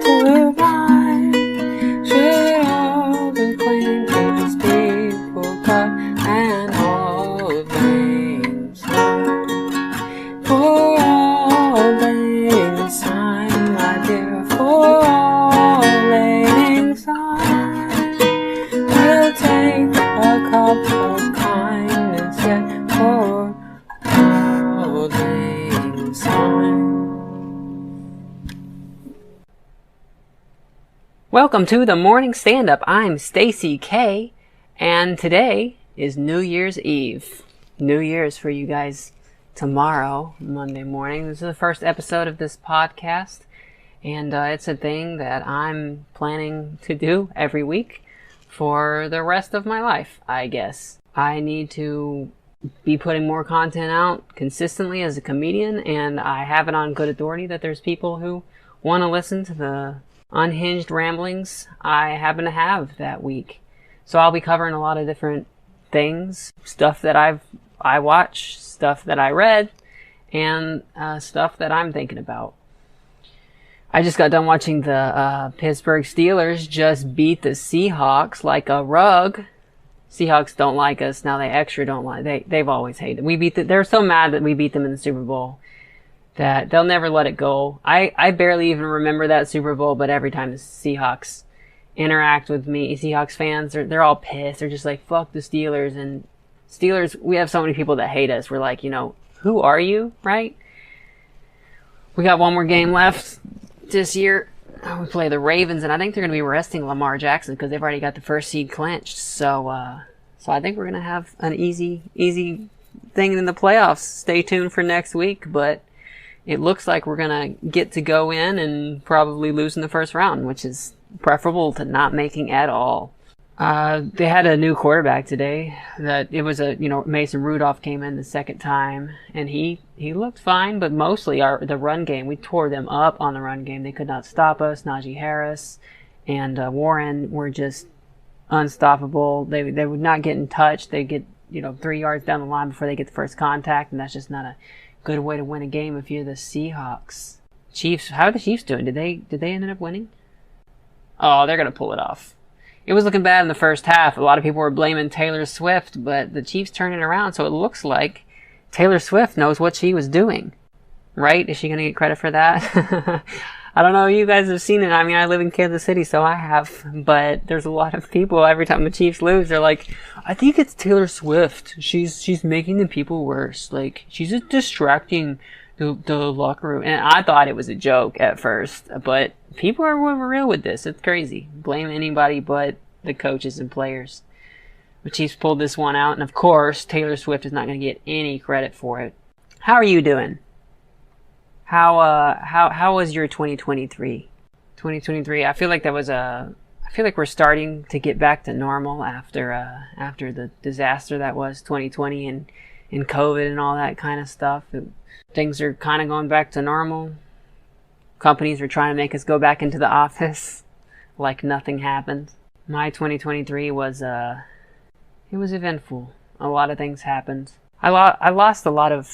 to mine. Should all the acquaintance people cut and all things sign. For all things sign, my dear, for all things sign. We'll take a cup of kindness yet for all things sign. Welcome to the morning stand-up. I'm Stacy K, and today is New Year's Eve. New Year's for you guys tomorrow, Monday morning. This is the first episode of this podcast, and it's a thing that I'm planning to do every week for the rest of my life, I guess. I need to be putting more content out consistently as a comedian, and I have it on good authority that there's people who want to listen to the unhinged ramblings I happen to have that week. So I'll be covering a lot of different things, stuff that I watch, stuff that I read, and stuff that I'm thinking about. I just got done watching the Pittsburgh Steelers just beat the Seahawks like a rug. Seahawks don't like us now. They extra don't like. They've always hated. They're so mad that we beat them in the Super Bowl that they'll never let it go. I barely even remember that Super Bowl, but every time the Seahawks interact with me, Seahawks fans, they're all pissed. They're just like, fuck the Steelers. And Steelers, we have so many people that hate us. We're like, who are you, right? We got one more game left this year. We play the Ravens, and I think they're going to be resting Lamar Jackson because they've already got the first seed clinched. So I think we're going to have an easy thing in the playoffs. Stay tuned for next week, but it looks like we're going to get to go in and probably lose in the first round, which is preferable to not making at all. They had a new quarterback today. Mason Rudolph came in the second time, and he looked fine, but mostly the run game, we tore them up on the run game. They could not stop us. Najee Harris and Warren were just unstoppable. They would not get in touch. They get 3 yards down the line before they get the first contact, and that's just not a good way to win a game if you're the Seahawks. Chiefs, how are the Chiefs doing? Did they end up winning? Oh, they're gonna pull it off. It was looking bad in the first half. A lot of people were blaming Taylor Swift, but the Chiefs turned it around, so it looks like Taylor Swift knows what she was doing. Right? Is she gonna get credit for that? I don't know if you guys have seen it. I mean, I live in Kansas City, so I have. But there's a lot of people, every time the Chiefs lose, they're like, I think it's Taylor Swift. She's making the people worse. Like, she's just distracting the locker room. And I thought it was a joke at first. But people are real with this. It's crazy. Blame anybody but the coaches and players. The Chiefs pulled this one out. And, of course, Taylor Swift is not going to get any credit for it. How are you doing? How was your 2023? 2023, I feel like we're starting to get back to normal after the disaster that was 2020 and COVID and all that kind of stuff. Things are kind of going back to normal. Companies are trying to make us go back into the office like nothing happened. My 2023 was it was eventful. A lot of things happened. I lost a lot of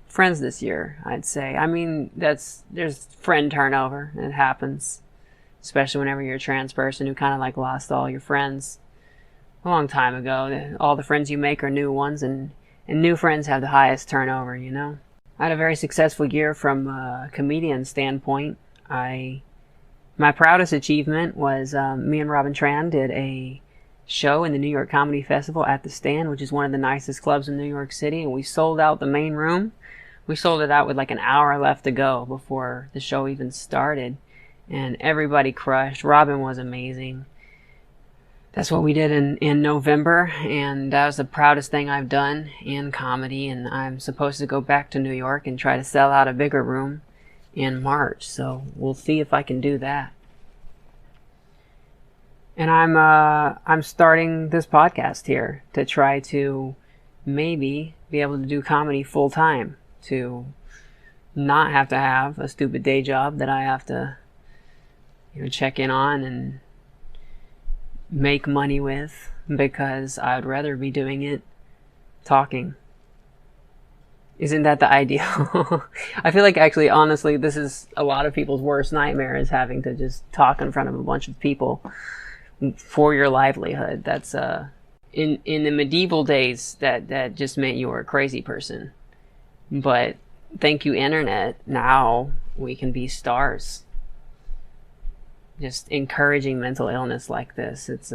friends this year, I'd say. I mean, there's friend turnover. It happens, especially whenever you're a trans person who kind of like lost all your friends a long time ago. All the friends you make are new ones, and new friends have the highest turnover, I had a very successful year from a comedian standpoint. My proudest achievement was me and Robin Tran did a show in the New York Comedy Festival at the Stand, which is one of the nicest clubs in New York City, and we sold out the main room. We sold it out with like an hour left to go before the show even started, and everybody crushed. Robin was amazing. That's what we did in November, and that was the proudest thing I've done in comedy, and I'm supposed to go back to New York and try to sell out a bigger room in March, so we'll see if I can do that. And I'm starting this podcast here to try to maybe be able to do comedy full time, to not have to have a stupid day job that I have to check in on and make money with, because I'd rather be doing it talking. Isn't that the ideal? I feel like actually, honestly, this is a lot of people's worst nightmare, is having to just talk in front of a bunch of people for your livelihood. That's in the medieval days, that just meant you were a crazy person. But thank you, internet, now we can be stars. Just encouraging mental illness like this. It's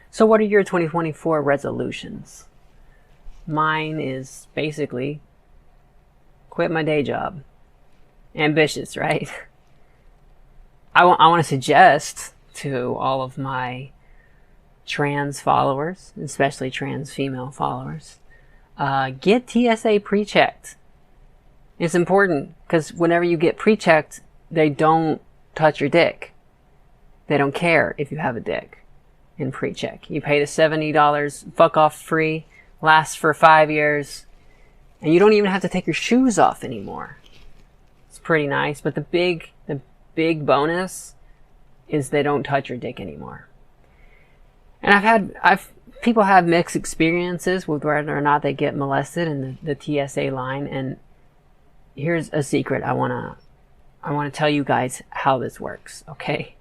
So what are your 2024 resolutions? Mine is basically quit my day job. Ambitious, right? I want to suggest to all of my trans followers, especially trans female followers, get TSA pre-checked. It's important, because whenever you get pre-checked, they don't touch your dick. They don't care if you have a dick in pre-check. You pay the $70, fuck off free, lasts for 5 years, and you don't even have to take your shoes off anymore. It's pretty nice, but the big bonus is they don't touch your dick anymore. And people have mixed experiences with whether or not they get molested in the TSA line, and here's a secret. I want to tell you guys how this works, okay?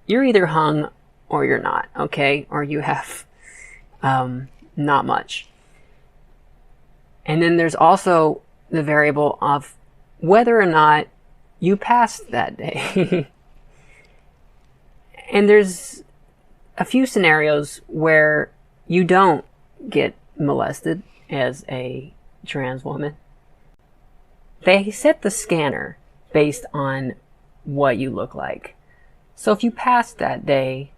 You're either hung or you're not, okay? Or you have not much. And then there's also the variable of whether or not you passed that day. And there's a few scenarios where you don't get molested as a trans woman. They set the scanner based on what you look like. So if you passed that day,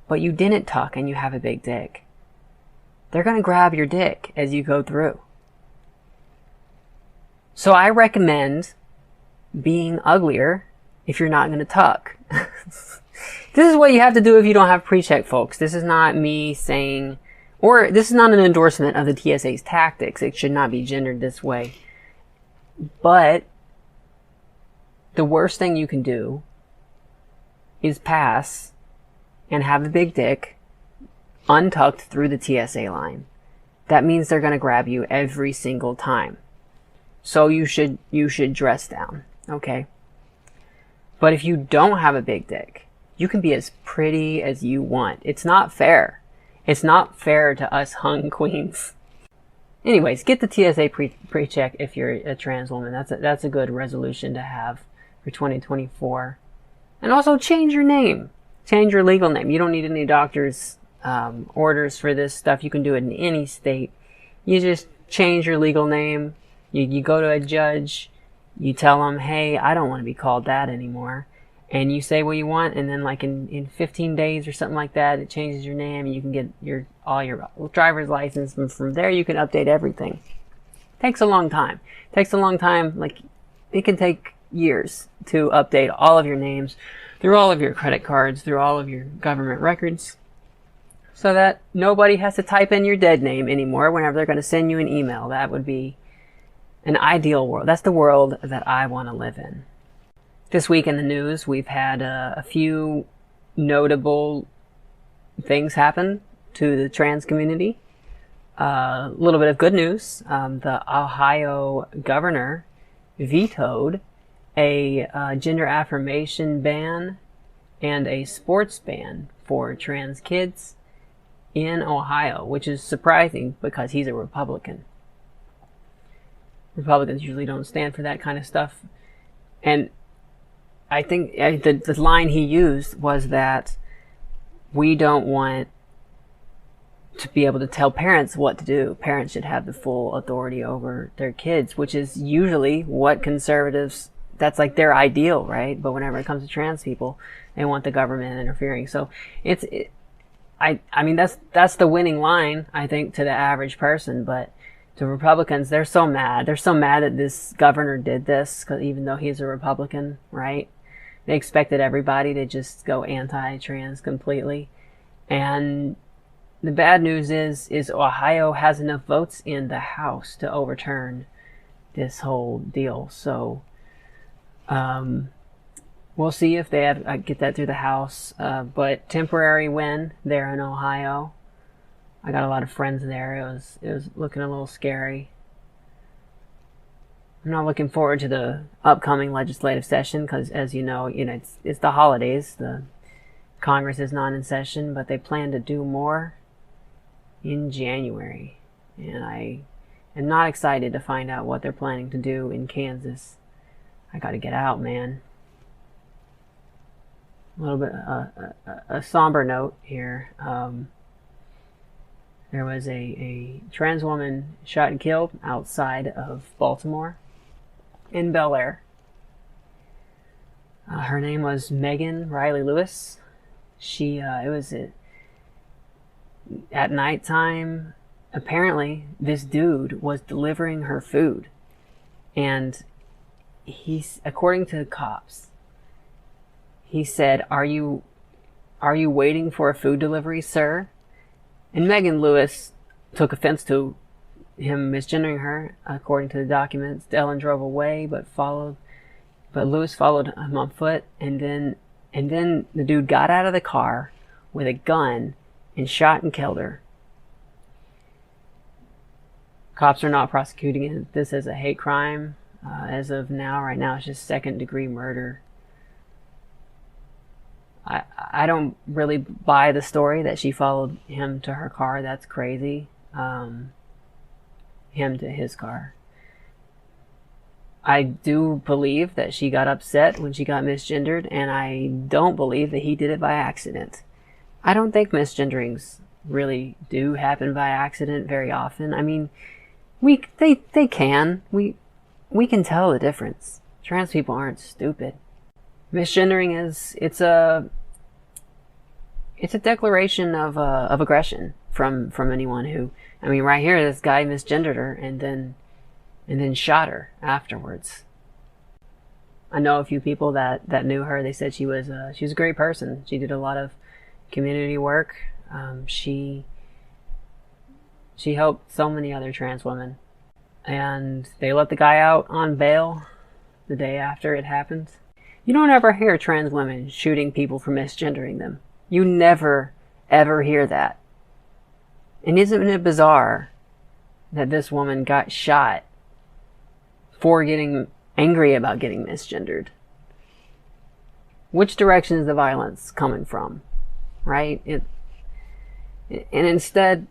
but you didn't tuck and you have a big dick, they're going to grab your dick as you go through. So I recommend being uglier if you're not going to tuck. This is what you have to do if you don't have pre-check, folks. This is not me saying, or this is not an endorsement of the TSA's tactics. It should not be gendered this way. But the worst thing you can do is pass and have a big dick untucked through the TSA line. That means they're going to grab you every single time. So you should dress down, okay? But if you don't have a big dick, you can be as pretty as you want. It's not fair. It's not fair to us hung queens. Anyways, get the TSA pre-check if you're a trans woman. That's a good resolution to have for 2024. And also change your name. Change your legal name. You don't need any doctor's orders for this stuff. You can do it in any state. You just change your legal name. You go to a judge. You tell them, hey, I don't want to be called that anymore. And you say what you want, and then like in 15 days or something like that, it changes your name, and you can get all your driver's license, and from there you can update everything. Takes a long time. Like it can take years to update all of your names through all of your credit cards, through all of your government records, so that nobody has to type in your dead name anymore whenever they're going to send you an email. That would be an ideal world. That's the world that I want to live in. This week in the news, we've had a few notable things happen to the trans community. A little bit of good news. The Ohio governor vetoed a gender affirmation ban and a sports ban for trans kids in Ohio, which is surprising because he's a Republican. Republicans usually don't stand for that kind of stuff. And I think the line he used was that we don't want to be able to tell parents what to do. Parents should have the full authority over their kids, which is usually what conservatives, that's like their ideal, right? But whenever it comes to trans people, they want the government interfering. So I mean, that's the winning line, I think, to the average person. But to Republicans, they're so mad. They're so mad that this governor did this, because even though he's a Republican, right? They expected everybody to just go anti-trans completely. And the bad news is Ohio has enough votes in the House to overturn this whole deal. So we'll see if they get that through the House. But temporary win there in Ohio. I got a lot of friends there. It was looking a little scary. I'm not looking forward to the upcoming legislative session because, as you know, it's the holidays. The Congress is not in session, but they plan to do more in January, and I am not excited to find out what they're planning to do in Kansas. I got to get out, man. A little bit a somber note here. There was a trans woman shot and killed outside of Baltimore in Bel Air. Her name was Megan Riley Lewis. It was at nighttime. Apparently, this dude was delivering her food, and according to the cops, he said, "Are you waiting for a food delivery, sir?" And Megan Lewis took offense to him misgendering her. According to the documents, Ellen drove away, but Lewis followed him on foot, and then the dude got out of the car with a gun and shot and killed her. Cops are not prosecuting this as a hate crime as of now. Right now, it's just second-degree murder. I don't really buy the story that she followed him to her car. That's crazy. Him to his car. I do believe that she got upset when she got misgendered, and I don't believe that he did it by accident. I don't think misgenderings really do happen by accident very often. I mean, they can. We can tell the difference. Trans people aren't stupid. Misgendering it's a declaration of aggression from anyone who, I mean, right here, this guy misgendered her and then shot her afterwards. I know a few people that knew her. They said she was a great person. She did a lot of community work. She helped so many other trans women, and they let the guy out on bail the day after it happened. You don't ever hear trans women shooting people for misgendering them. You never, ever hear that. And isn't it bizarre that this woman got shot for getting angry about getting misgendered? Which direction is the violence coming from, right? And instead,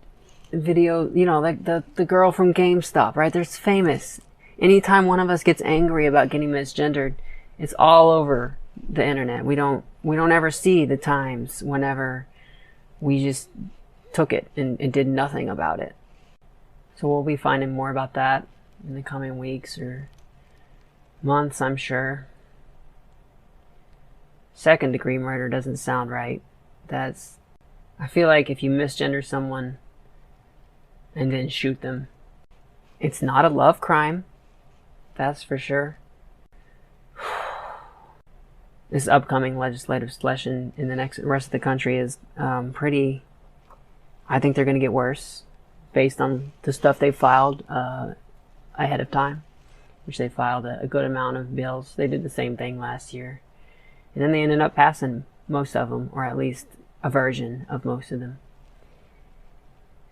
video, like the girl from GameStop, right? There's famous. Anytime one of us gets angry about getting misgendered, it's all over the internet. We don't ever see the times whenever we just took it and did nothing about it. So we'll be finding more about that in the coming weeks or months, I'm sure. Second-degree murder doesn't sound right. I feel like if you misgender someone and then shoot them, it's not a love crime. That's for sure. This upcoming legislative session in the rest of the country is pretty. I think they're going to get worse based on the stuff they filed ahead of time, which they filed a good amount of bills. They did the same thing last year, and then they ended up passing most of them, or at least a version of most of them.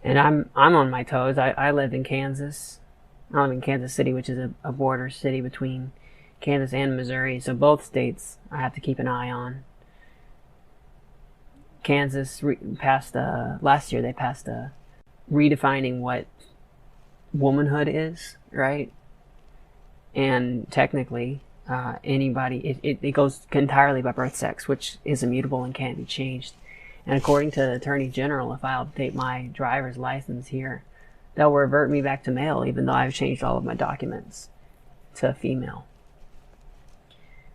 And I'm on my toes. I live in Kansas. I live in Kansas City, which is a border city between Kansas and Missouri, so both states I have to keep an eye on. Kansas passed last year. They passed redefining what womanhood is, right? And technically, anybody it goes entirely by birth sex, which is immutable and can't be changed. And according to the Attorney General, if I update my driver's license here, they'll revert me back to male, even though I've changed all of my documents to female.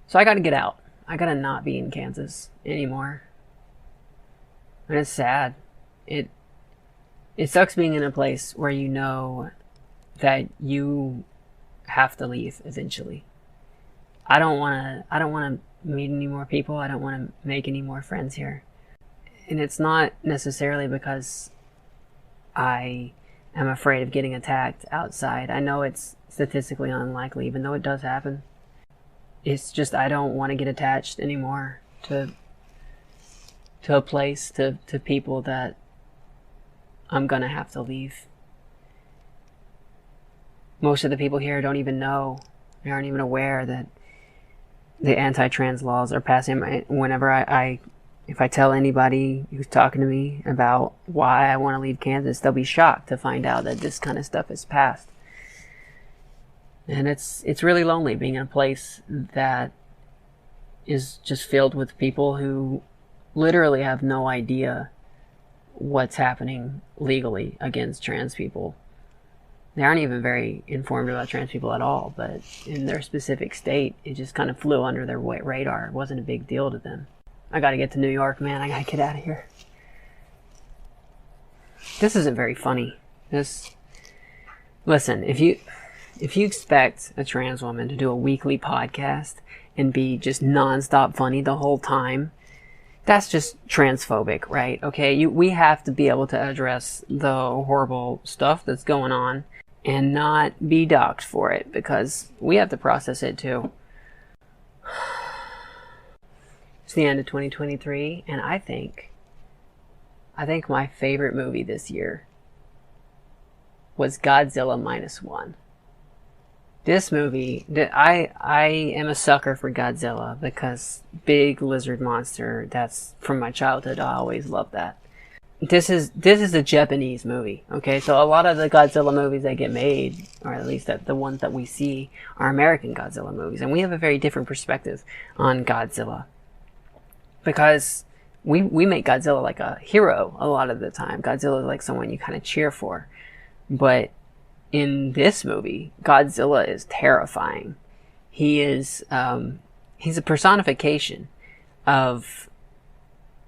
So I gotta get out. I gotta not be in Kansas anymore. And it's sad. It sucks being in a place where you know that you have to leave eventually. I don't wanna meet any more people. I don't wanna make any more friends here. And it's not necessarily because I am afraid of getting attacked outside. I know it's statistically unlikely, even though it does happen. It's just I don't want to get attached anymore to a place, to people that I'm gonna have to leave. Most of the people here don't even know, they aren't even aware that the anti-trans laws are passing. Whenever if I tell anybody who's talking to me about why I want to leave Kansas, they'll be shocked to find out that this kind of stuff is passed. And it's really lonely being in a place that is just filled with people who literally have no idea what's happening legally against trans people. They aren't even very informed about trans people at all, but in their specific state, it just kind of flew under their radar. It wasn't a big deal to them. I gotta get to New York, man. I gotta get out of here. This isn't very funny. Listen, if you expect a trans woman to do a weekly podcast and be just nonstop funny the whole time, that's just transphobic, right? Okay, we have to be able to address the horrible stuff that's going on and not be doxxed for it, because we have to process it too. It's the end of 2023, and I think my favorite movie this year was Godzilla -1. This movie, I am a sucker for Godzilla because big lizard monster, that's from my childhood. I always loved that. This is a Japanese movie, okay? So a lot of the Godzilla movies that get made, or at least the ones that we see, are American Godzilla movies. And we have a very different perspective on Godzilla, because we make Godzilla like a hero a lot of the time. Godzilla is like someone you kind of cheer for. But in this movie, Godzilla is terrifying. He's a personification of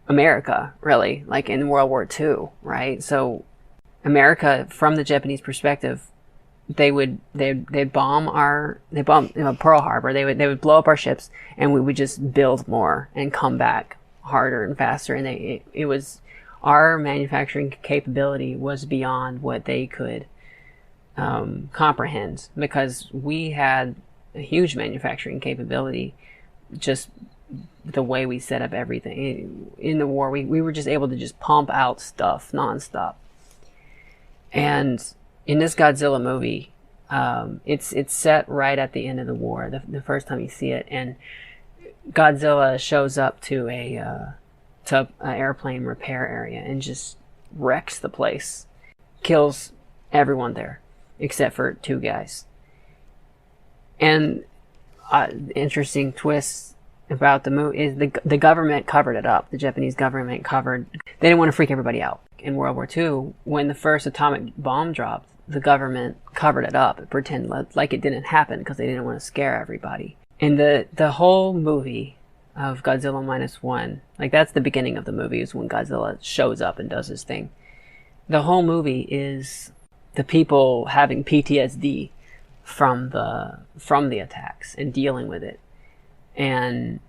America, really, like in World War II, right? So America, from the Japanese perspective, they'd bomb Pearl Harbor. They would blow up our ships, and we would just build more and come back harder and faster. And it was, our manufacturing capability was beyond what they could comprehend, because we had a huge manufacturing capability. Just the way we set up everything in the war, we were just able to just pump out stuff nonstop. And in this Godzilla movie, it's set right at the end of the war, the first time you see it, and Godzilla shows up to an airplane repair area and just wrecks the place, kills everyone there except for 2 guys. And interesting twist about the movie is the government covered it up. The Japanese government they didn't want to freak everybody out. In World War II, when the first atomic bomb dropped, the government covered it up and pretended like it didn't happen, because they didn't want to scare everybody. And the whole movie of Godzilla -1, like, that's the beginning of the movie, is when Godzilla shows up and does his thing. The whole movie is the people having PTSD from the attacks and dealing with it. And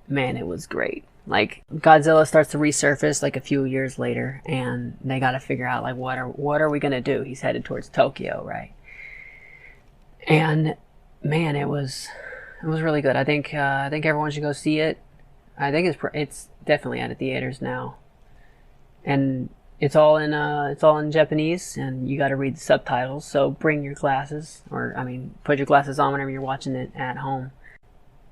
man, it was great. Like, Godzilla starts to resurface like a few years later, and they got to figure out, like, what are we gonna do? He's headed towards Tokyo, right? And man, it was really good. I think everyone should go see it. I think it's definitely out of theaters now, and it's all in Japanese, and you got to read the subtitles. So bring your glasses, put your glasses on whenever you're watching it at home.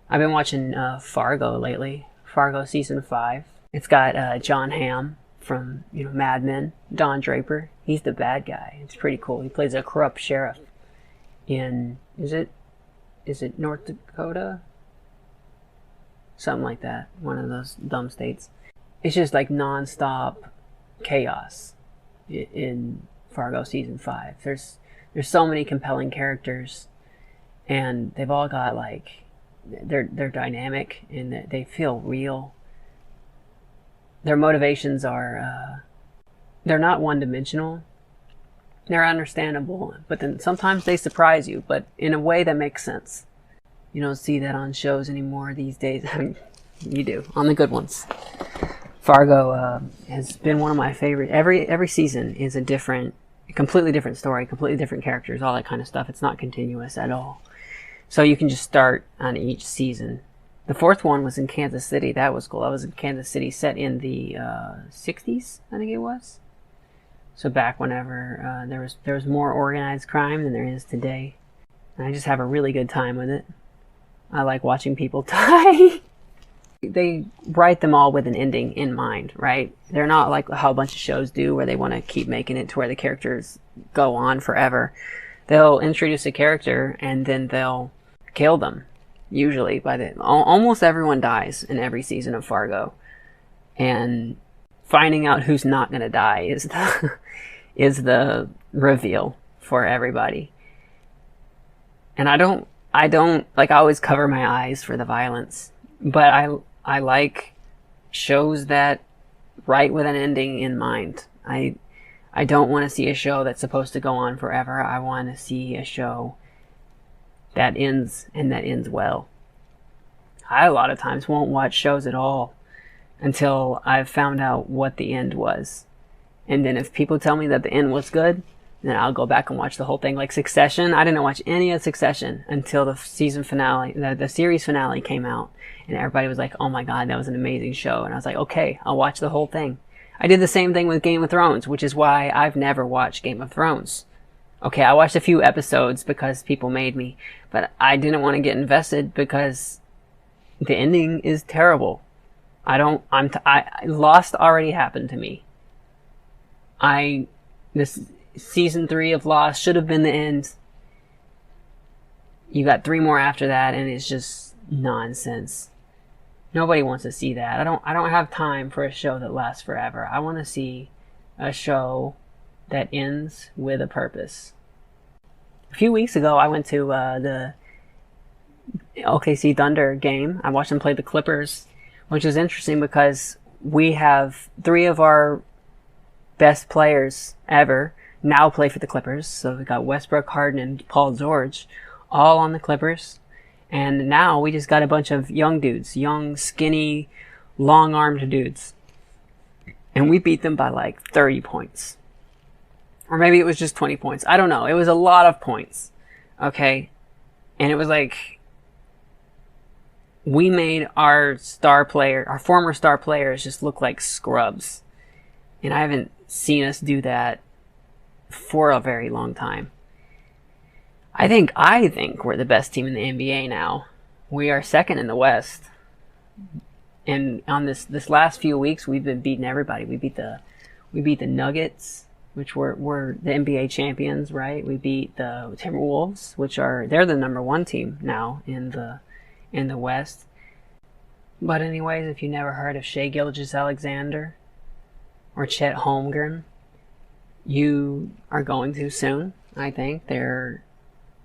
I've been watching Fargo lately. Fargo season 5. It's got John Hamm from Mad Men. Don Draper. He's the bad guy. It's pretty cool. He plays a corrupt sheriff in is it North Dakota? Something like that. One of those dumb states. It's just like non-stop chaos in Fargo season 5. There's so many compelling characters, and they've all got, like, they're dynamic and they feel real. Their motivations are they're not one-dimensional. They're understandable, but then sometimes they surprise you, but in a way that makes sense. You don't see that on shows anymore these days. I mean, you do, on the good ones. Fargo has been one of my favorite. Every season is a completely different story, completely different characters, all that kind of stuff. It's not continuous at all. So you can just start on each season. The 4th one was in Kansas City. That was cool. That was in Kansas City, set in the 60s, I think it was. So back whenever there was more organized crime than there is today. And I just have a really good time with it. I like watching people die. They write them all with an ending in mind, right? They're not like how a bunch of shows do where they want to keep making it to where the characters go on forever. They'll introduce a character and then they'll kill them. Usually almost everyone dies in every season of Fargo. And finding out who's not going to die is the reveal for everybody. And I don't like, I always cover my eyes for the violence, but I like shows that write with an ending in mind. I don't want to see a show that's supposed to go on forever. I want to see a show that ends, and that ends well. I a lot of times won't watch shows at all until I've found out what the end was. And then if people tell me that the end was good, then I'll go back and watch the whole thing. Like Succession, I didn't watch any of Succession until the season finale, the series finale came out. And everybody was like, oh my God, that was an amazing show. And I was like, okay, I'll watch the whole thing. I did the same thing with Game of Thrones, which is why I've never watched Game of Thrones. Okay, I watched a few episodes because people made me, but I didn't want to get invested because the ending is terrible. Lost already happened to me. This season 3 of Lost should have been the end. You got 3 more after that, and it's just nonsense. Nobody wants to see that. I don't have time for a show that lasts forever. I want to see a show that ends with a purpose. A few weeks ago, I went to the OKC Thunder game. I watched them play the Clippers, which is interesting because we have 3 of our best players ever now play for the Clippers. So we got Westbrook, Harden, and Paul George all on the Clippers. And now we just got a bunch of young dudes, young, skinny, long-armed dudes. And we beat them by like 30 points. Or maybe it was just 20 points. I don't know. It was a lot of points. Okay? And it was like, we made our former star players just look like scrubs. And I haven't seen us do that for a very long time. I think we're the best team in the NBA now. We are second in the West. And on this last few weeks, we've been beating everybody. We beat the Nuggets, which were the NBA champions, right? We beat the Timberwolves, they're the number 1 team now in the West. But anyways, if you never heard of Shai Gilgeous-Alexander or Chet Holmgren, you are going to soon, I think. They're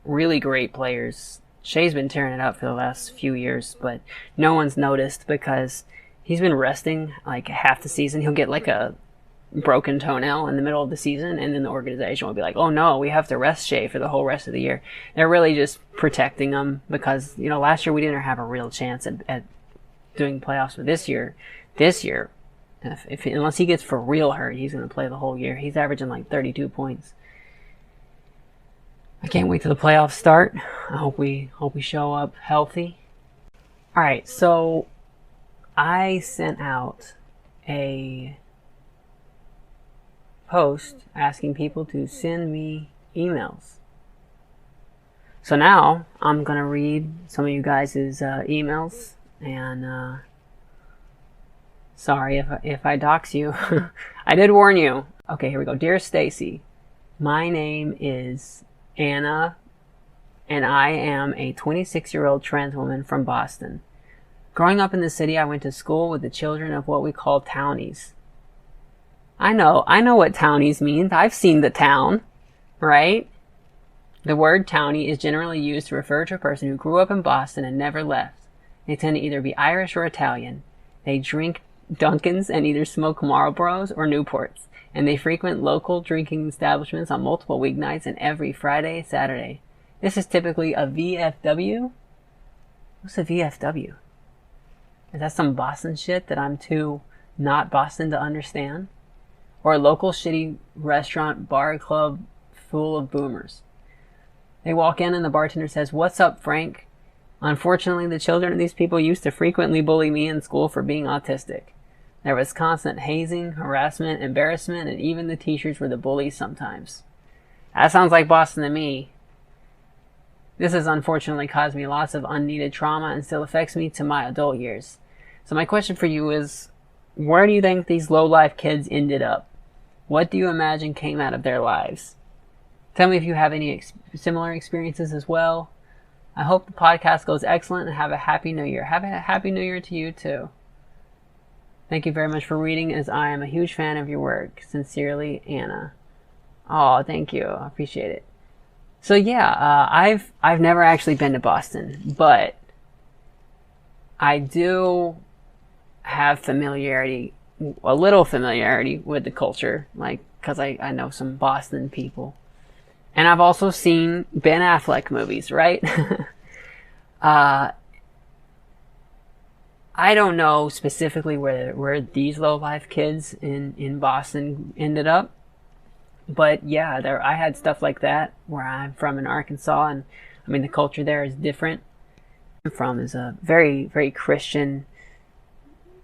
really great players. Shai's been tearing it up for the last few years, but no one's noticed because he's been resting like half the season. He'll get like a broken toenail in the middle of the season, and then the organization will be like, oh no, we have to rest Shai for the whole rest of the year. They're really just protecting him because, last year we didn't have a real chance at doing playoffs. But this year, unless he gets for real hurt, he's going to play the whole year. He's averaging like 32 points. I can't wait till the playoffs start. I hope we show up healthy. All right, so I sent out a post asking people to send me emails. So now I'm gonna read some of you guys' emails, and sorry if I dox you. I did warn you. Okay, here we go. Dear Stacy, my name is Anna, and I am a 26-year-old trans woman from Boston. Growing up in the city, I went to school with the children of what we call townies. I know what townies means. I've seen the town, right? The word townie is generally used to refer to a person who grew up in Boston and never left. They tend to either be Irish or Italian. They drink Dunkins and either smoke Marlboros or Newports. And they frequent local drinking establishments on multiple weeknights and every Friday, Saturday. This is typically a VFW. What's a VFW? Is that some Boston shit that I'm too not Boston to understand? Or a local shitty restaurant, bar, club full of boomers. They walk in and the bartender says, "What's up, Frank? Unfortunately, the children of these people used to frequently bully me in school for being autistic. There was constant hazing, harassment, embarrassment, and even the teachers were the bullies sometimes. That sounds like Boston to me. This has unfortunately caused me lots of unneeded trauma and still affects me to my adult years. So my question for you is, where do you think these low-life kids ended up? What do you imagine came out of their lives? Tell me if you have any similar experiences as well. I hope the podcast goes excellent and have a happy new year. Have a happy new year to you too. Thank you very much for reading, as I am a huge fan of your work. Sincerely, Anna. Oh, thank you. I appreciate it. So yeah, I've never actually been to Boston, but I do have familiarity, a little familiarity with the culture, like, because I know some Boston people. And I've also seen Ben Affleck movies, right? I don't know specifically where these low-life kids in Boston ended up. But yeah, I had stuff like that where I'm from in Arkansas, and I mean the culture there is different. I'm from is a very, very Christian,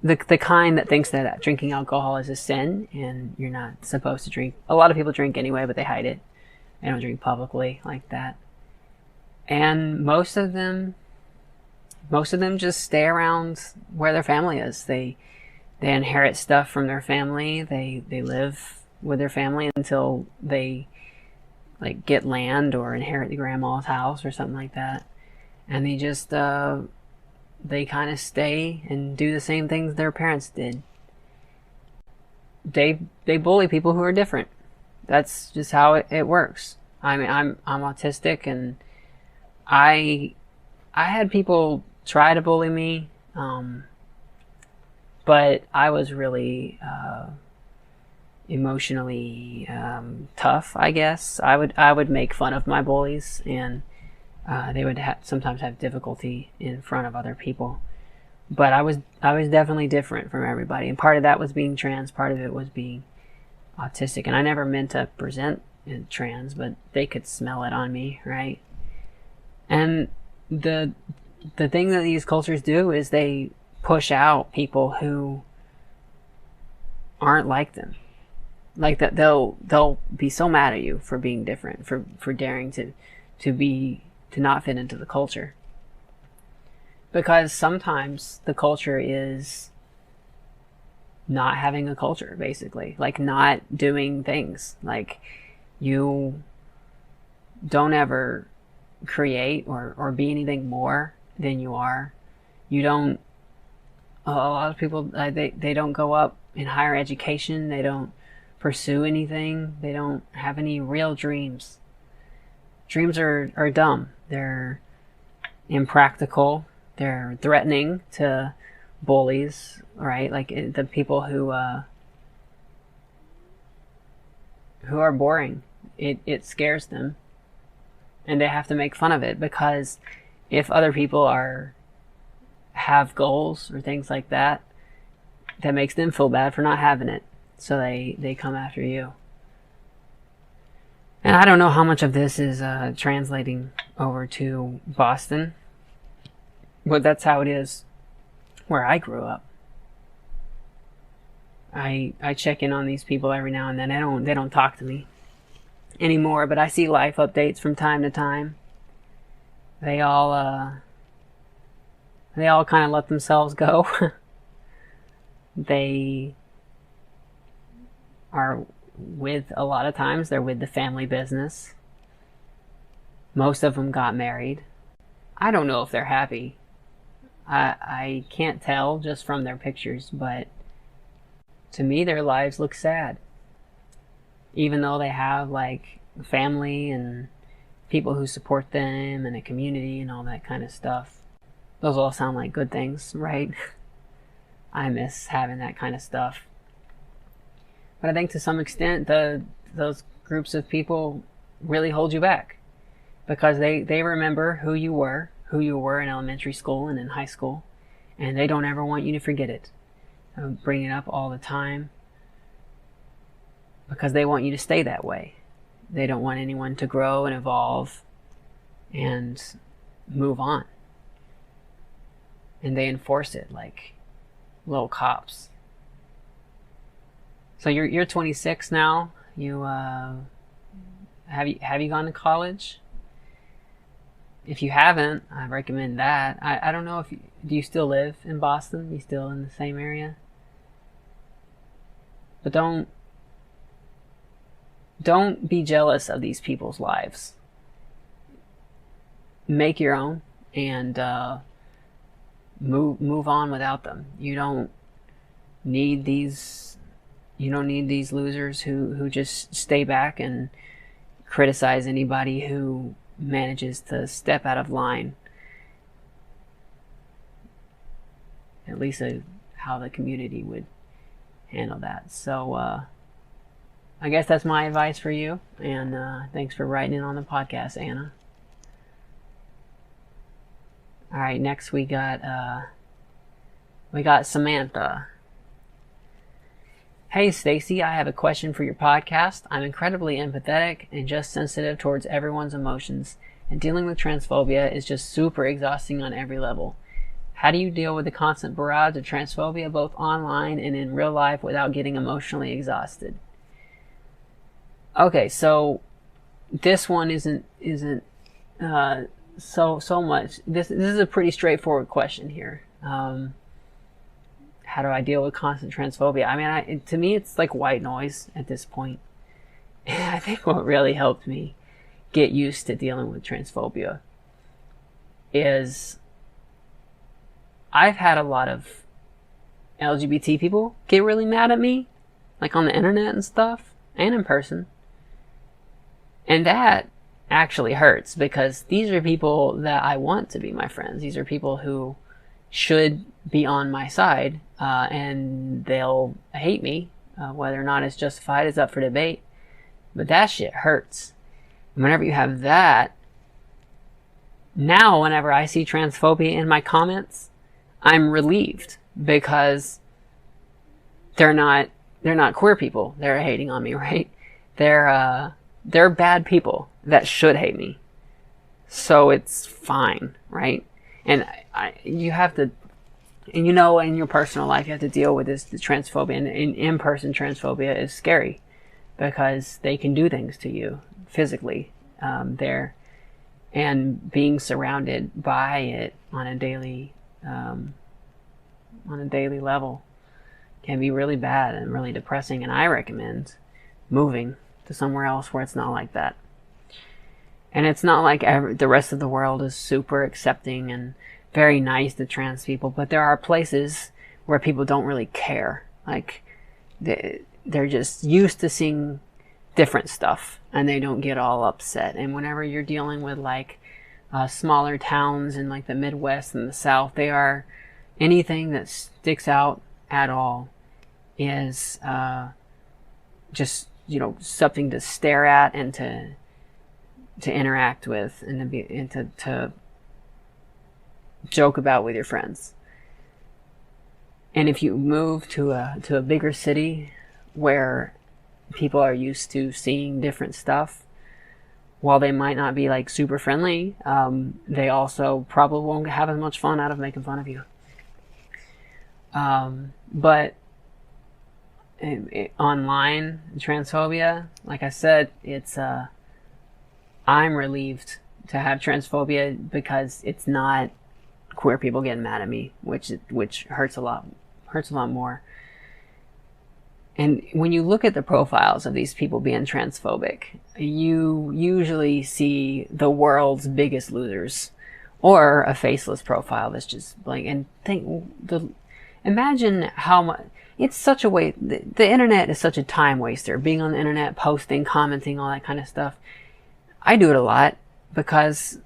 the kind that thinks that drinking alcohol is a sin and you're not supposed to drink. A lot of people drink anyway, but they hide it. They don't drink publicly like that. And most of them just stay around where their family is. They inherit stuff from their family. They live with their family until they like get land or inherit the grandma's house or something like that. And they just they kind of stay and do the same things their parents did. They bully people who are different. That's just how it works. I mean, I'm autistic, and I had people try to bully me, but I was really emotionally tough, I guess. I would make fun of my bullies, and they would sometimes have difficulty in front of other people. But I was definitely different from everybody, and part of that was being trans, part of it was being autistic, and I never meant to present trans, but they could smell it on me, right? And the thing that these cultures do is they push out people who aren't like them. Like that, they'll be so mad at you for being different, for daring to not fit into the culture. Because sometimes the culture is not having a culture, basically. Like not doing things. Like you don't ever create or be anything more than you are. You don't, a lot of people, they don't go up in higher education. They don't pursue anything. They don't have any real dreams. Dreams are dumb. They're impractical. They're threatening to bullies, right? Like the people who are boring. It scares them, and they have to make fun of it, because if other people have goals or things like that, that makes them feel bad for not having it. So they come after you. And I don't know how much of this is translating over to Boston, but that's how it is where I grew up. I check in on these people every now and then. They don't talk to me anymore, but I see life updates from time to time. They all kind of let themselves go. They are a lot of times they're with the family business. Most of them got married. I don't know if they're happy. I can't tell just from their pictures, but to me their lives look sad. Even though they have like family and people who support them and a community and all that kind of stuff. Those all sound like good things, right? I miss having that kind of stuff. But I think to some extent those groups of people really hold you back, because they remember who you were in elementary school and in high school, and they don't ever want you to forget it. They bring it up all the time because they want you to stay that way. They don't want anyone to grow and evolve and move on. And they enforce it like little cops. So you're 26 now. You have you gone to college? If you haven't, I recommend that. I don't know if do you still live in Boston? You still in the same area? But don't be jealous of these people's lives. Make your own and move on without them. You don't need these losers who just stay back and criticize anybody who manages to step out of line. At least how the community would handle that. So I guess that's my advice for you, and thanks for writing in on the podcast, Anna. All right, next we got Samantha. Hey Stacy, I have a question for your podcast. I'm incredibly empathetic and just sensitive towards everyone's emotions, and dealing with transphobia is just super exhausting on every level. How do you deal with the constant barrage of transphobia both online and in real life without getting emotionally exhausted? Okay, so this one isn't so much. This is a pretty straightforward question here. How do I deal with constant transphobia? I mean, to me, it's like white noise at this point. And I think what really helped me get used to dealing with transphobia is I've had a lot of LGBT people get really mad at me, like on the internet and stuff, and in person. And that actually hurts because these are people that I want to be my friends. These are people who should be on my side, and they'll hate me. Whether or not it's justified is up for debate. But that shit hurts. And whenever you have that, now whenever I see transphobia in my comments, I'm relieved because they're not queer people. They're hating on me, right? They're bad people that should hate me. So it's fine, right? And you have to, and you know, in your personal life, you have to deal with the transphobia. And in-person transphobia is scary because they can do things to you physically there. And being surrounded by it on a daily level can be really bad and really depressing. And I recommend moving to somewhere else where it's not like that. And it's not like the rest of the world is super accepting and very nice to trans people, but there are places where people don't really care. Like, they're just used to seeing different stuff, and they don't get all upset. And whenever you're dealing with, like, smaller towns in, like, the Midwest and the South, anything that sticks out at all is just, something to stare at and to interact with and to joke about with your friends. And if you move to a bigger city where people are used to seeing different stuff, while they might not be like super friendly, they also probably won't have as much fun out of making fun of you. But online transphobia, like I said, it's I'm relieved to have transphobia because it's not queer people getting mad at me, which hurts a lot more. And when you look at the profiles of these people being transphobic, you usually see the world's biggest losers, or a faceless profile that's just blank. And imagine how much it's such a way. The internet is such a time waster. Being on the internet, posting, commenting, all that kind of stuff. I do it a lot because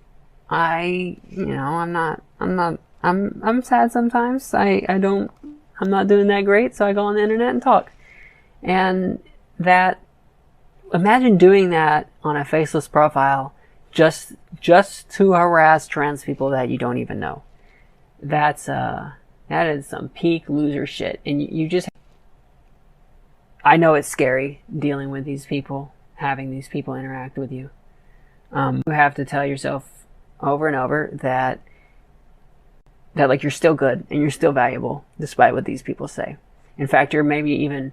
I'm sad sometimes. I'm not doing that great, so I go on the internet and talk. And imagine doing that on a faceless profile just to harass trans people that you don't even know. That is some peak loser shit. And I know it's scary dealing with these people, having these people interact with you. You have to tell yourself over and over that like you're still good and you're still valuable despite what these people say. In fact, you're maybe even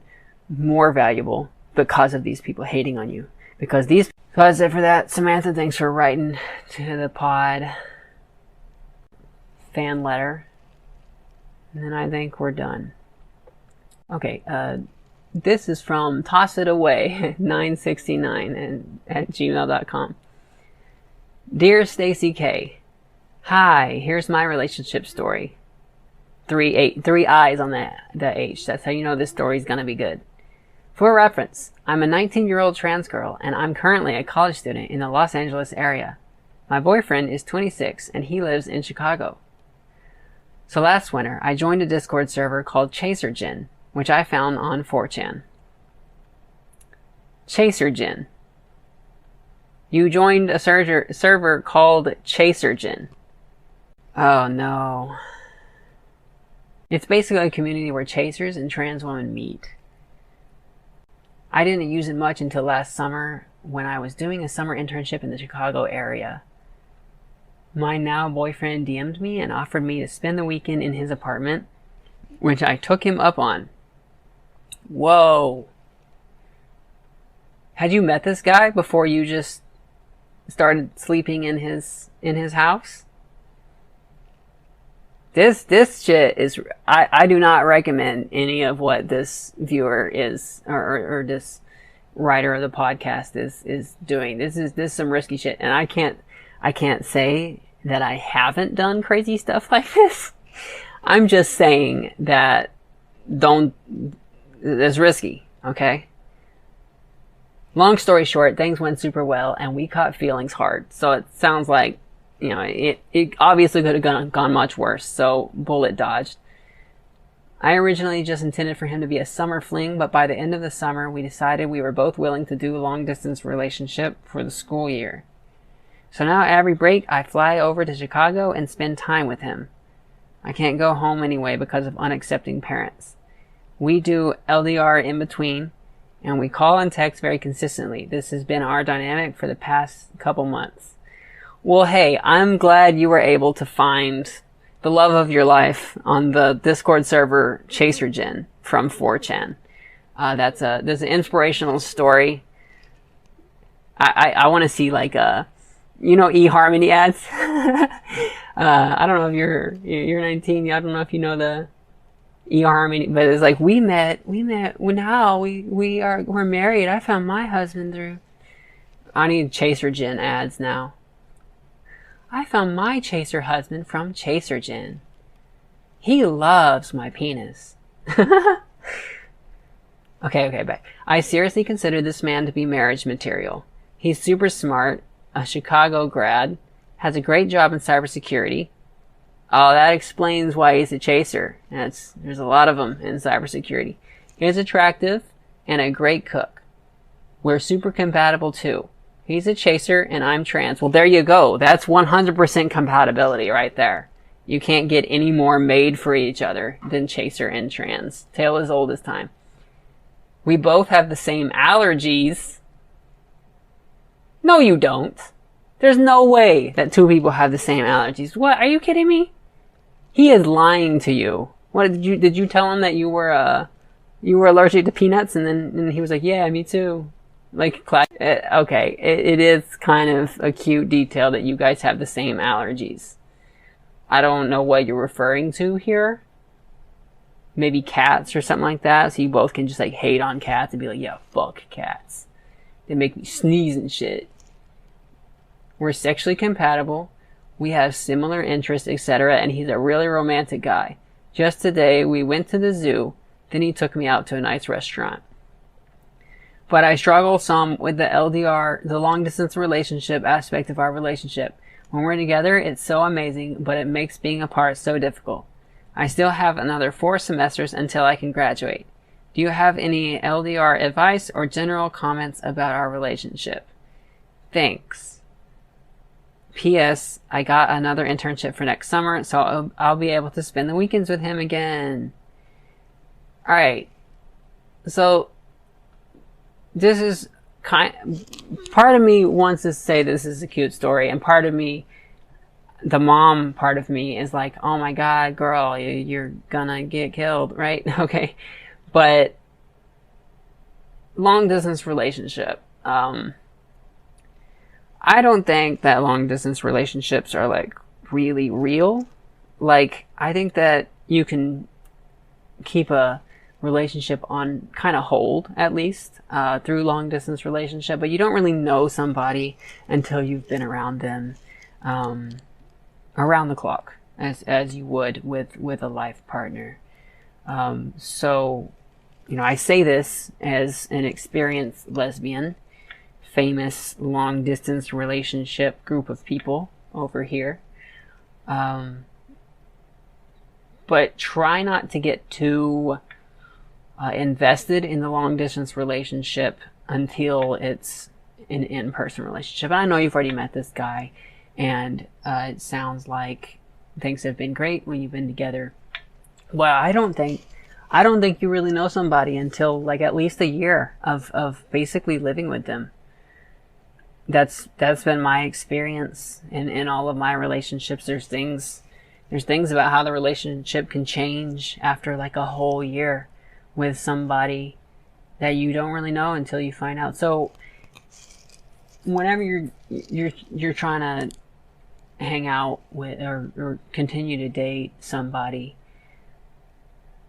more valuable because of these people hating on you. Because these, so that's it for that. Samantha, thanks for writing to the pod fan letter. And then I think we're done. Okay, this is from Toss It Away 969 at gmail.com. Dear Stacy K, hi, here's my relationship story. Three eyes on the H. That's how you know this story's gonna be good. For reference, I'm a 19-year-old trans girl, and I'm currently a college student in the Los Angeles area. My boyfriend is 26, and he lives in Chicago. So last winter, I joined a Discord server called Chaser Gin, which I found on 4chan. Chaser Gin. You joined a server called Chaser Gin. Oh no. It's basically a community where chasers and trans women meet. I didn't use it much until last summer when I was doing a summer internship in the Chicago area. My now boyfriend DM'd me and offered me to spend the weekend in his apartment, which I took him up on. Whoa. Had you met this guy before you just started sleeping in his house? This shit is, I do not recommend any of what this viewer is, or this writer of the podcast is doing. This is some risky shit. And I can't say that I haven't done crazy stuff like this. I'm just saying that it's risky, okay? Long story short, things went super well and we caught feelings hard. So it sounds like, you know, it obviously could have gone much worse, so bullet dodged. I originally just intended for him to be a summer fling, but by the end of the summer, we decided we were both willing to do a long-distance relationship for the school year. So now every break, I fly over to Chicago and spend time with him. I can't go home anyway because of unaccepting parents. We do LDR in between, and we call and text very consistently. This has been our dynamic for the past couple months. Well, hey, I'm glad you were able to find the love of your life on the Discord server Chaser Gin from 4chan. That's an inspirational story. I want to see like eHarmony ads. I don't know if you're 19. I don't know if you know the eHarmony, but it's like we met. Now we're married. I found my husband through. I need Chaser Gin ads now. I found my chaser husband from Chaser Gin. He loves my penis. Okay, back. I seriously consider this man to be marriage material. He's super smart, a Chicago grad, has a great job in cybersecurity. Oh, that explains why he's a chaser. There's a lot of them in cybersecurity. He's attractive and a great cook. We're super compatible too. He's a chaser and I'm trans. Well, there you go. That's 100% compatibility right there. You can't get any more made for each other than chaser and trans. Tale as old as time. We both have the same allergies. No, you don't. There's no way that two people have the same allergies. What? Are you kidding me? He is lying to you. What did you tell him that you were allergic to peanuts? And he was like, yeah, me too. Like, okay, it is kind of a cute detail that you guys have the same allergies. I don't know what you're referring to here. Maybe cats or something like that, so you both can just like hate on cats and be like, yeah, fuck cats. They make me sneeze and shit. We're sexually compatible. We have similar interests, etc., and he's a really romantic guy. Just today, we went to the zoo, then he took me out to a nice restaurant. But I struggle some with the LDR, the long distance relationship aspect of our relationship. When we're together, it's so amazing, but it makes being apart so difficult. I still have another 4 semesters until I can graduate. Do you have any LDR advice or general comments about our relationship? Thanks. P.S. I got another internship for next summer, so I'll be able to spend the weekends with him again. Alright. So, this is part of me wants to say this is a cute story, and part of me, the mom part of me, is like, oh my god, girl, you're gonna get killed, right? Okay. But long distance relationship. I don't think that long distance relationships are like really real. Like, I think that you can keep a relationship on kind of hold, at least, through long distance relationship, but you don't really know somebody until you've been around them, around the clock, as you would with a life partner. So, you know, I say this as an experienced lesbian, famous long distance relationship group of people over here. But try not to get too invested in the long distance relationship until it's an in-person relationship. And I know you've already met this guy, and it sounds like things have been great when you've been together. Well, I don't think you really know somebody until like at least a year of basically living with them. That's been my experience in all of my relationships. There's things about how the relationship can change after like a whole year with somebody that you don't really know until you find out. So whenever you're trying to hang out with or continue to date somebody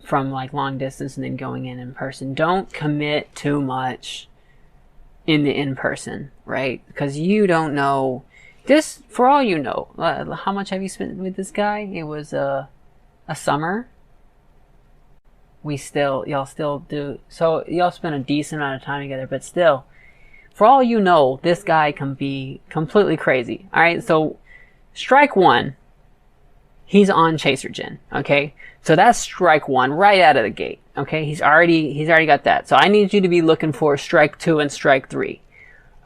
from like long distance and then going in person, don't commit too much in the in-person, right? Because you don't know this, for all you know. How much have you spent with this guy? It was a summer. Y'all still do, so y'all spend a decent amount of time together, but still, for all you know, this guy can be completely crazy. Alright, so strike one, he's on Chasergen, okay? So that's strike one right out of the gate, okay? He's already got that. So I need you to be looking for strike two and strike three.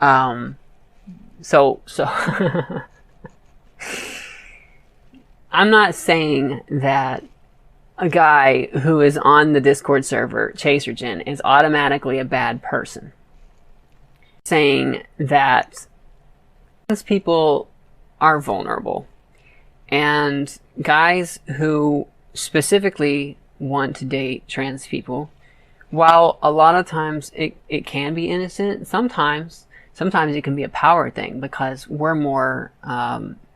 So I'm not saying that a guy who is on the Discord server, Chasergen, is automatically a bad person. I'm saying that trans people are vulnerable. And guys who specifically want to date trans people, while a lot of times it can be innocent, sometimes it can be a power thing because we're more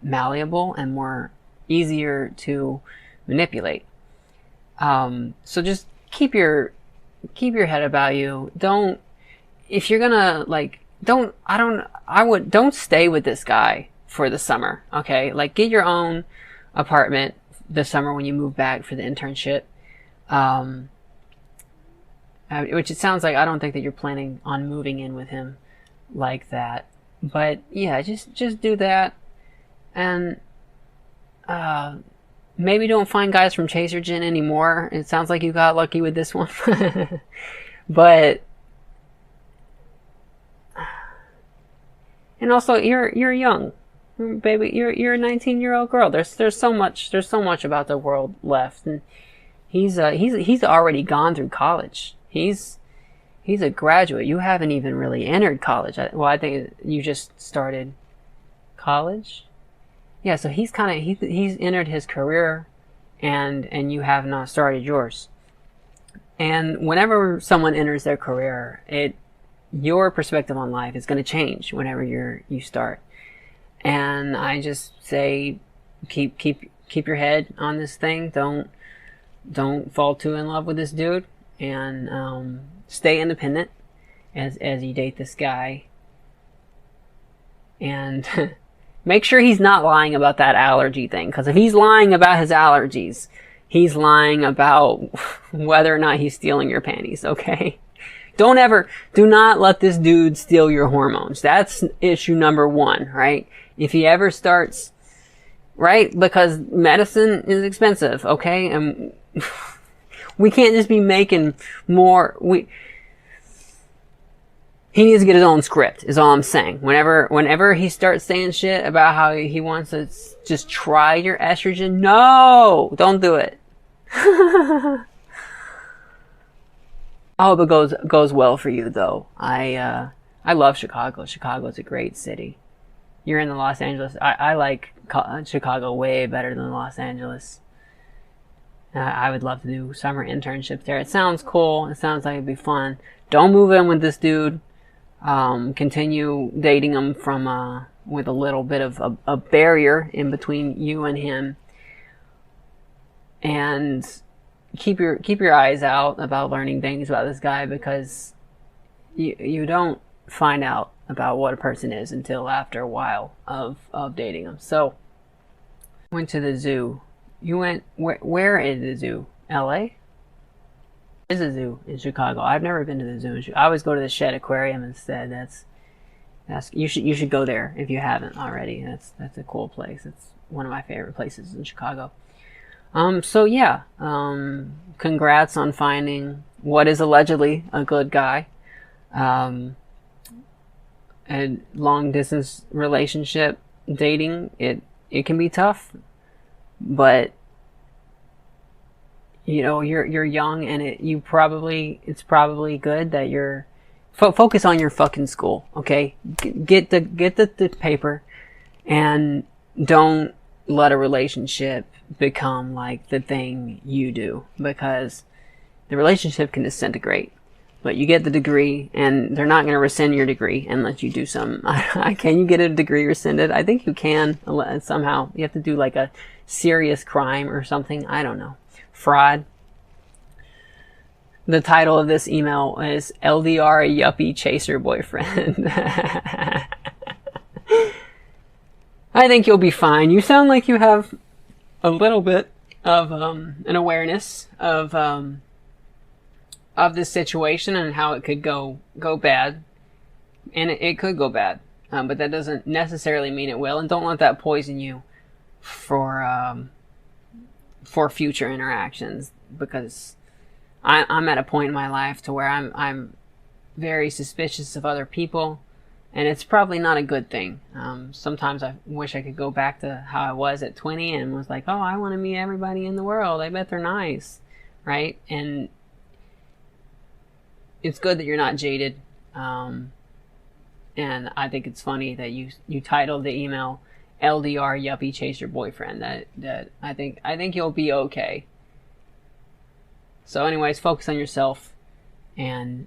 malleable and more easier to manipulate. So just keep your head about you. Don't stay with this guy for the summer. Okay. Like, get your own apartment this summer when you move back for the internship. Which it sounds like I don't think that you're planning on moving in with him like that. But yeah, just do that. And, maybe don't find guys from Chasergen anymore. It sounds like you got lucky with this one. But, and also you're young, baby. You're a 19-year-old girl. There's so much about the world left. And he's already gone through college. He's a graduate. You haven't even really entered college. Well, I think you just started college. Yeah, so he's entered his career, and you have not started yours. And whenever someone enters their career, your perspective on life is going to change whenever you start. And I just say, keep your head on this thing. Don't fall too in love with this dude, and stay independent as you date this guy. And make sure he's not lying about that allergy thing, because if he's lying about his allergies, he's lying about whether or not he's stealing your panties, okay? Do not let this dude steal your hormones. That's issue number one, right? If he ever starts, right? Because medicine is expensive, okay? And we can't just be making more. He needs to get his own script, is all I'm saying. Whenever he starts saying shit about how he wants to just try your estrogen, no! Don't do it. I hope it goes well for you, though. I love Chicago. Chicago's a great city. You're in the Los Angeles. I like Chicago way better than Los Angeles. I would love to do summer internships there. It sounds cool. It sounds like it'd be fun. Don't move in with this dude. Continue dating him from with a little bit of a barrier in between you and him, and keep your eyes out about learning things about this guy, because you don't find out about what a person is until after a while of dating them. So, went to the zoo. You went where is the zoo? L.A. There's a zoo in Chicago. I've never been to the zoo. I always go to the Shed Aquarium instead. That's you should go there if you haven't already. That's a cool place. It's one of my favorite places in Chicago. So yeah. Congrats on finding what is allegedly a good guy. A long distance relationship dating, it can be tough, but you know, you're young, and it's probably good that you're focus on your fucking school, okay? Get the paper, and don't let a relationship become like the thing you do, because the relationship can disintegrate. But you get the degree, and they're not going to rescind your degree unless you do some. Can you get a degree rescinded? I think you can somehow. You have to do like a serious crime or something. I don't know. Fraud. The title of this email is LDR Yuppie Chaser Boyfriend. I think you'll be fine. You sound like you have a little bit of an awareness of this situation and how it could go bad. And it could go bad. But that doesn't necessarily mean it will. And don't let that poison you for future interactions, because I'm at a point in my life to where I'm very suspicious of other people, and it's probably not a good thing. Sometimes I wish I could go back to how I was at 20 and was like, oh, I want to meet everybody in the world. I bet they're nice, right? And it's good that you're not jaded. And I think it's funny that you titled the email LDR Yuppie Chaser Boyfriend. That I think you'll be okay. So anyways, focus on yourself and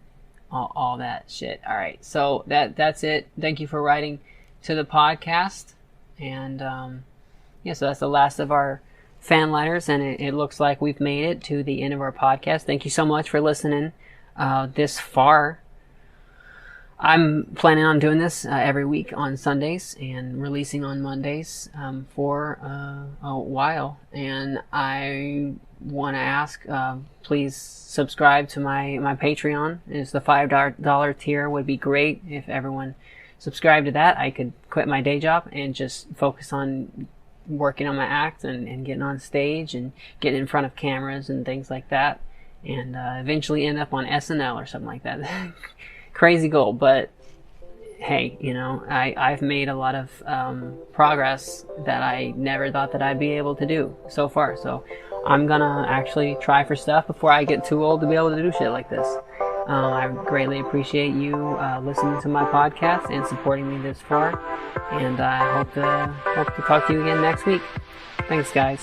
all that shit. All right. So that's it. Thank you for writing to the podcast. And so that's the last of our fan letters, and it looks like we've made it to the end of our podcast. Thank you so much for listening this far. I'm planning on doing this every week on Sundays and releasing on Mondays for a while. And I want to ask, please subscribe to my Patreon. It's the $5 tier. Would be great if everyone subscribed to that. I could quit my day job and just focus on working on my act and getting on stage and getting in front of cameras and things like that. And eventually end up on SNL or something like that. Crazy goal, but hey, you know, I've made a lot of progress that I never thought that I'd be able to do so far. So I'm gonna actually try for stuff before I get too old to be able to do shit like this. I greatly appreciate you listening to my podcast and supporting me this far, and I hope to talk to you again next week. Thanks, guys.